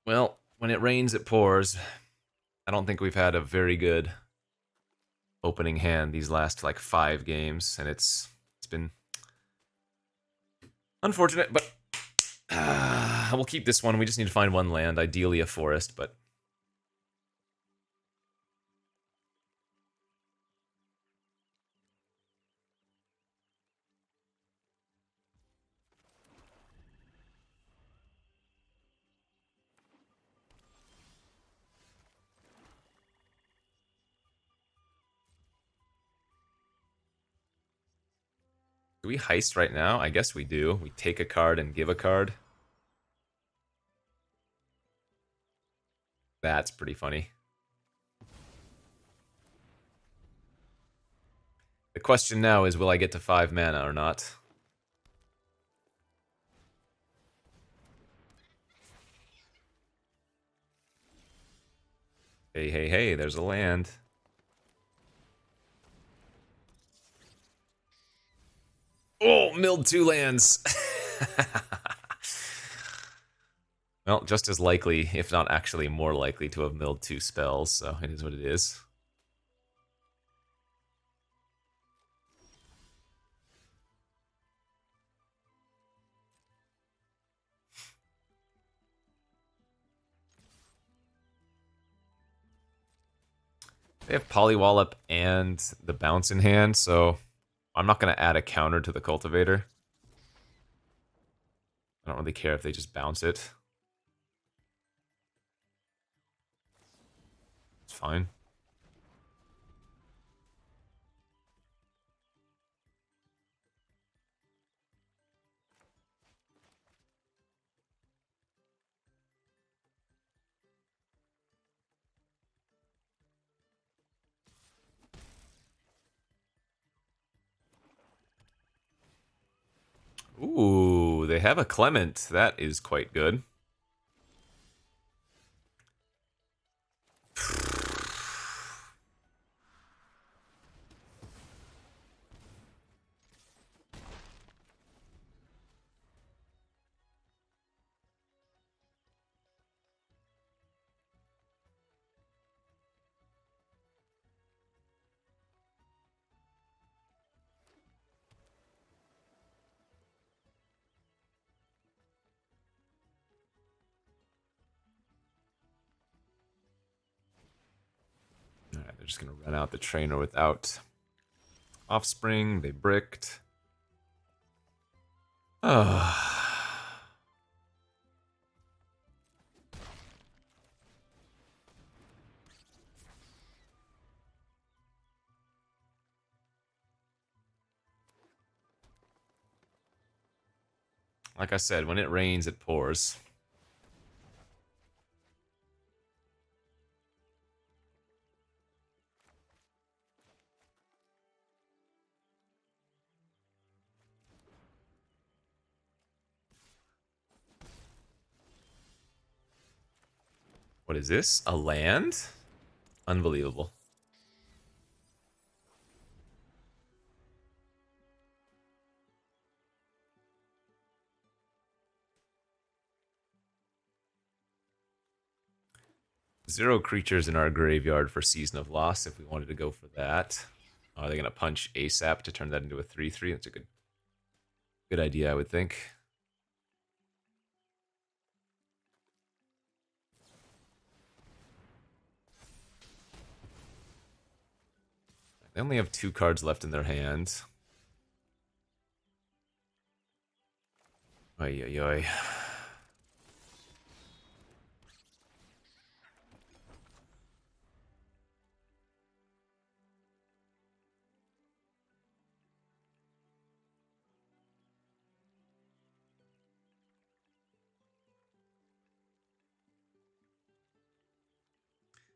Well, when it rains, it pours. I don't think we've had a very good opening hand these last, like, 5 games, and it's been unfortunate, but we'll keep this one. We just need to find 1 land, ideally a forest, but Do we heist right now? I guess we do. We take a card and give a card. That's pretty funny. The question now is, will I get to 5 mana or not? Hey, hey, hey, there's a land. Oh, milled 2 lands. Well, just as likely, if not actually more likely, to have milled 2 spells, so it is what it is. They have Polywallop and the bounce in hand, so I'm not going to add a counter to the Cultivator. I don't really care if they just bounce it. It's fine. Ooh, they have a Clement. That is quite good. Alright, they're just going to run out the trainer without Offspring. They bricked. Like I said, when it rains, it pours. What is this? A land? Unbelievable. Zero creatures in our graveyard for Season of Loss if we wanted to go for that. Are they going to punch ASAP to turn that into a 3/3? That's a good idea, I would think. They only have 2 cards left in their hand. Ay, ay, ay.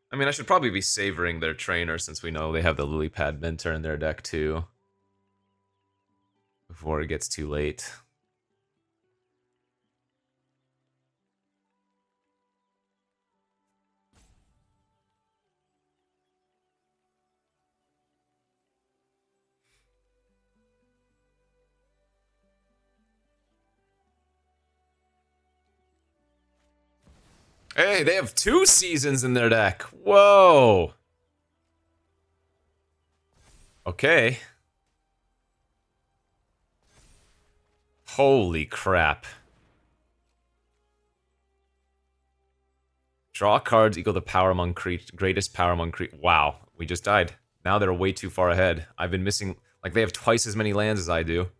I mean, I should probably be savoring their trainer since we know they have the Lily Pad Mentor in their deck too. Before it gets too late. Hey, they have 2 seasons in their deck. Whoa. Okay. Holy crap. Draw cards equal the power among greatest power among Wow, we just died. Now they're way too far ahead. I've been missing, like, they have twice as many lands as I do.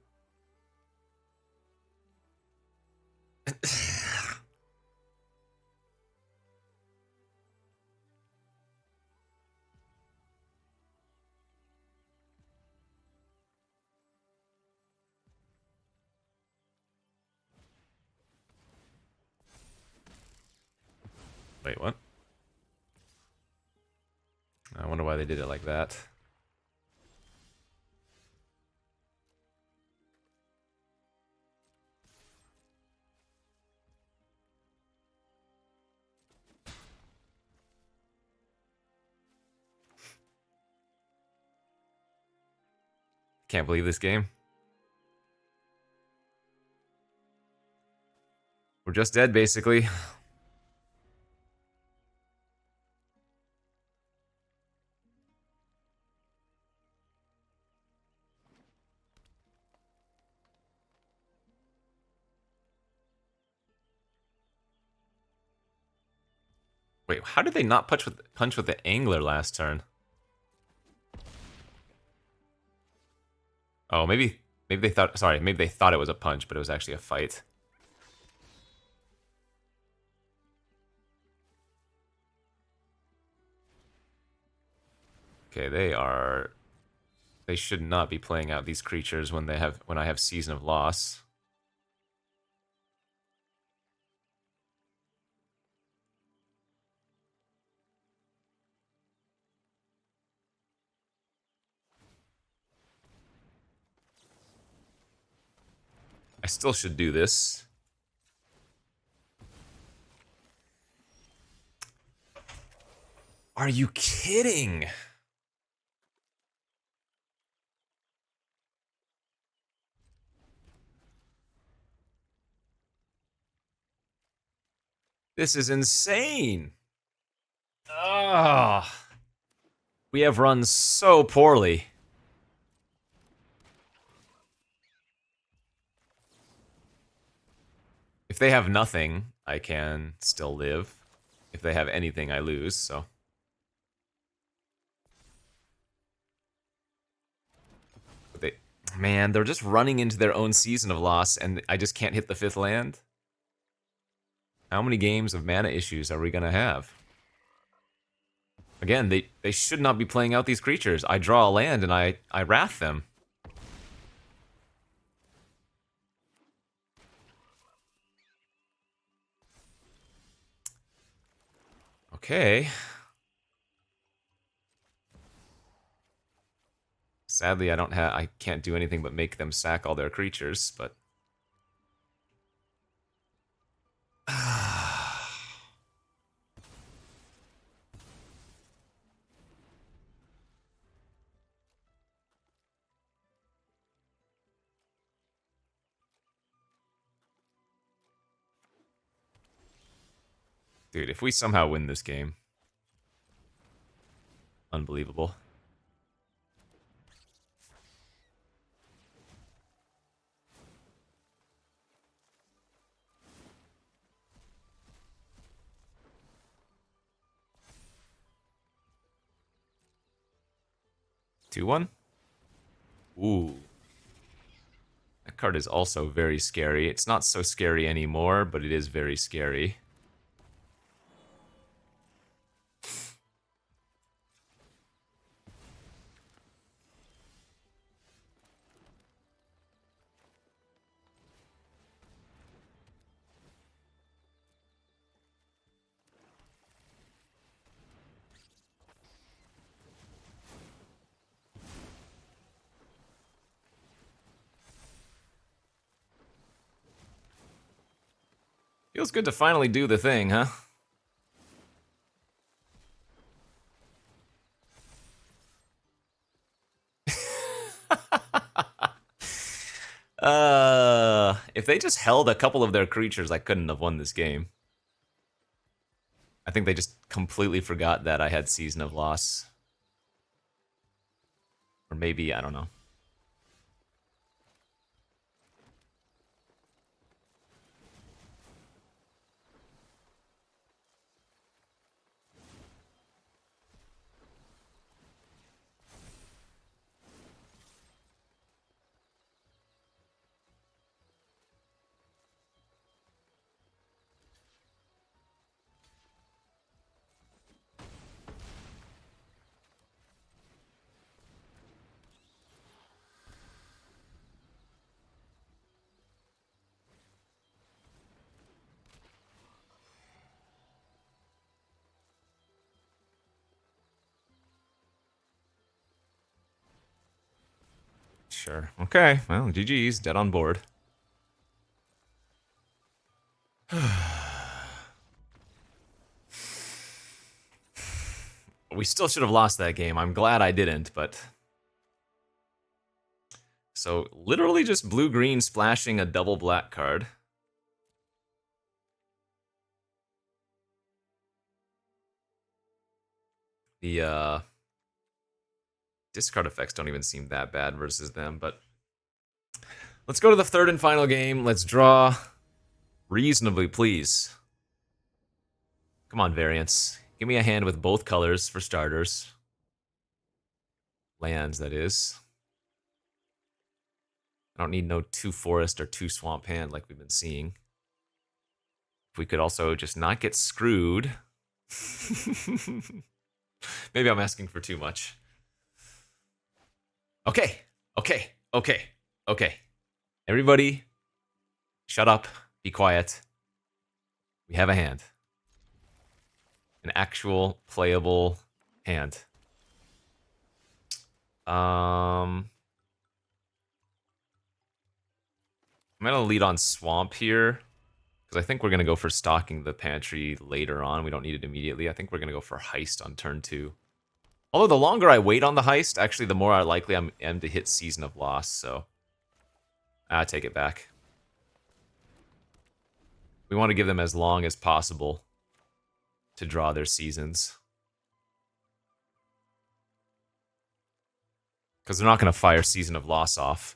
Wait, what? I wonder why they did it like that. Can't believe this game. We're just dead, basically. Wait, how did they not punch with the angler last turn? Oh, maybe they thought. Sorry, maybe they thought it was a punch, but it was actually a fight. Okay, they should not be playing out these creatures when I have Season of Loss. I still should do this. Are you kidding? This is insane. Ugh. We have run so poorly. If they have nothing, I can still live. If they have anything, I lose, so. But man, they're just running into their own Season of Loss, and I just can't hit the 5th land. How many games of mana issues are we gonna have? Again, they should not be playing out these creatures. I draw a land and I wrath them. Okay. Sadly, I can't do anything but make them sack all their creatures, but dude, if we somehow win this game, unbelievable. Two one. Ooh. That card is also very scary. It's not so scary anymore, but it is very scary. Feels good to finally do the thing, huh? If they just held a couple of their creatures, I couldn't have won this game. I think they just completely forgot that I had Season of Loss. Or maybe, I don't know. Sure. Okay, well, GG's, dead on board. We still should have lost that game. I'm glad I didn't, but... So, literally just blue-green splashing a double black card. The, discard effects don't even seem that bad versus them, but... Let's go to the third and final game. Let's draw reasonably, please. Come on, variants. Give me a hand with both colors for starters. Lands, that is. I don't need no 2 forest or 2 swamp hand like we've been seeing. If we could also just not get screwed. Maybe I'm asking for too much. Okay. Everybody, shut up. Be quiet. We have a hand. An actual playable hand. I'm gonna lead on swamp here, because I think we're gonna go for stocking the pantry later on. We don't need it immediately. I think we're gonna go for heist on turn 2. Although the longer I wait on the heist, actually the more likely I am to hit Season of Loss, so... I take it back. We want to give them as long as possible to draw their seasons. Because they're not going to fire Season of Loss off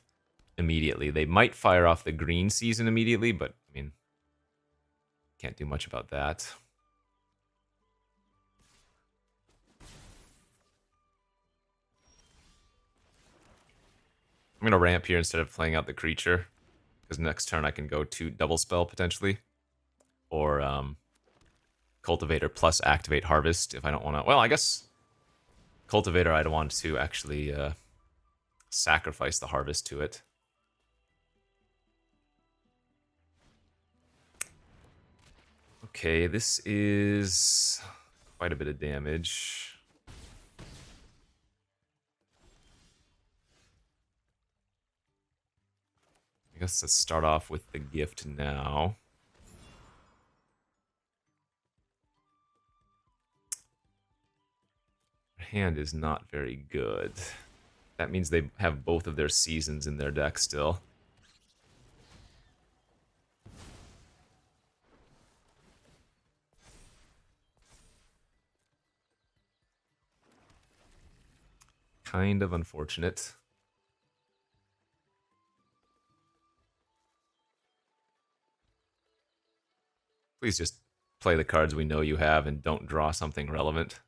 immediately. They might fire off the green season immediately, but, I mean, can't do much about that. I'm going to ramp here instead of playing out the creature, because next turn I can go to double spell, potentially. Or Cultivator plus activate Harvest if I don't want to... Well, I guess Cultivator I'd want to actually sacrifice the Harvest to it. Okay, this is quite a bit of damage. I guess let's start off with the gift now. Our hand is not very good. That means they have both of their seasons in their deck still. Kind of unfortunate. Please just play the cards we know you have and don't draw something relevant.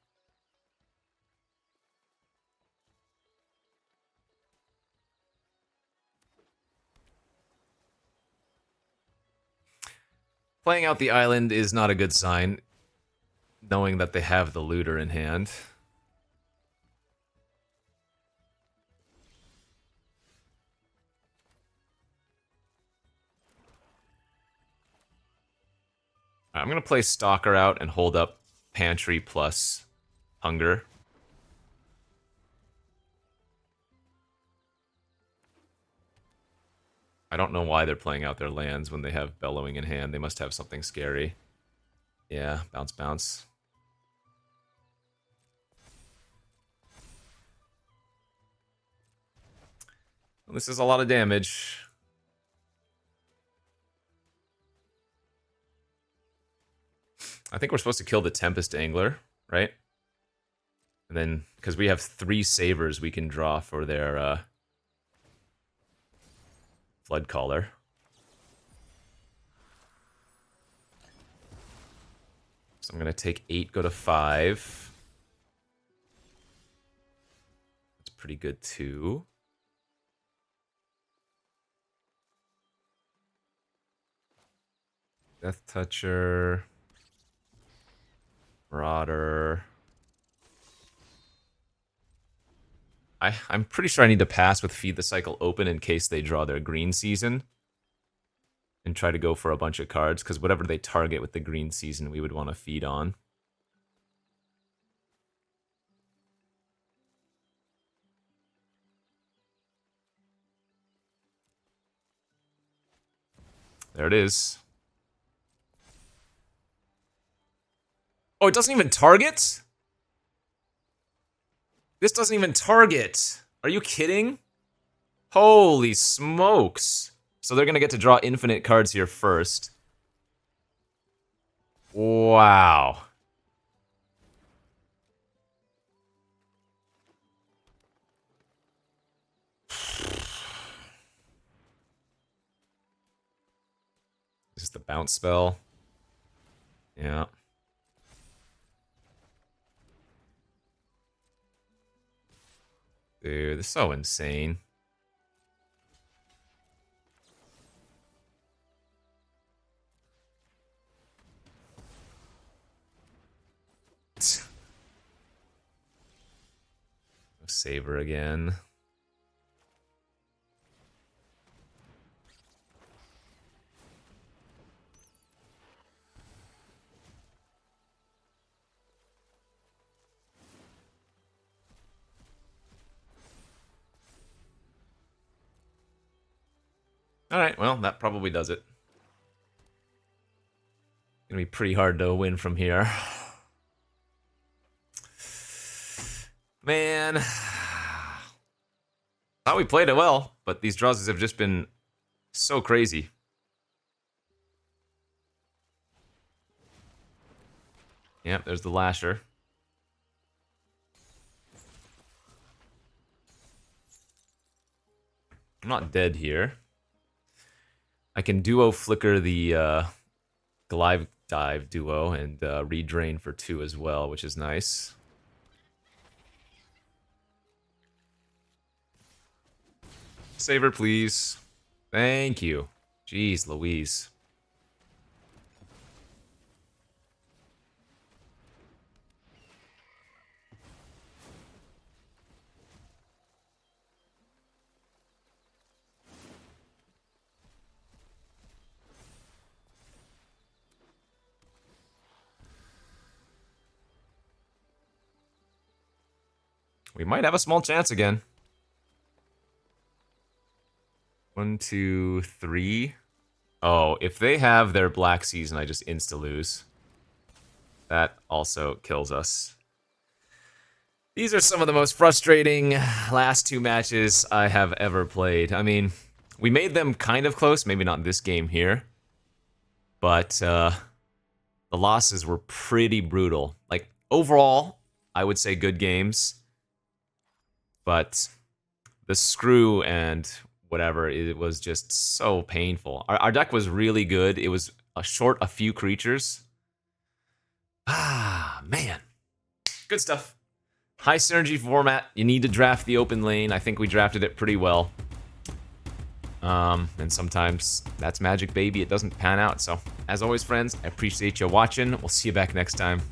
Playing out the island is not a good sign, knowing that they have the looter in hand. I'm going to play Stalker out and hold up Pantry plus Hunger. I don't know why they're playing out their lands when they have Bellowing in hand. They must have something scary. Yeah, bounce, bounce. Well, this is a lot of damage. I think we're supposed to kill the Tempest Angler, right? And then, because we have 3 savers we can draw for their Flood Caller. So I'm going to take 8, go to 5. That's pretty good too. Death Toucher. Marauder. I'm pretty sure I need to pass with Feed the Cycle open in case they draw their green season. And try to go for a bunch of cards, because whatever they target with the green season, we would want to feed on. There it is. Oh, it doesn't even target? This doesn't even target. Are you kidding? Holy smokes. So they're gonna get to draw infinite cards here first. Wow. Is this the bounce spell? Yeah. Dude, this is so insane. Saber again. Alright, well, that probably does it. Gonna be pretty hard to win from here. Man. Thought we played it well, but these draws have just been so crazy. Yep, there's the Lasher. I'm not dead here. I can duo flicker the Glide Dive duo and redrain for 2 as well, which is nice. Saver, please. Thank you. Jeez Louise. We might have a small chance again. 1, 2, 3. Oh, if they have their Black Season, I just insta-lose. That also kills us. These are some of the most frustrating last 2 matches I have ever played. I mean, we made them kind of close, maybe not this game here. But the losses were pretty brutal. Like, overall, I would say good games. But the screw and whatever, it was just so painful. Our deck was really good. It was short a few creatures. Ah, man. Good stuff. High synergy format. You need to draft the open lane. I think we drafted it pretty well. And sometimes that's magic, baby. It doesn't pan out. So, as always, friends, I appreciate you watching. We'll see you back next time.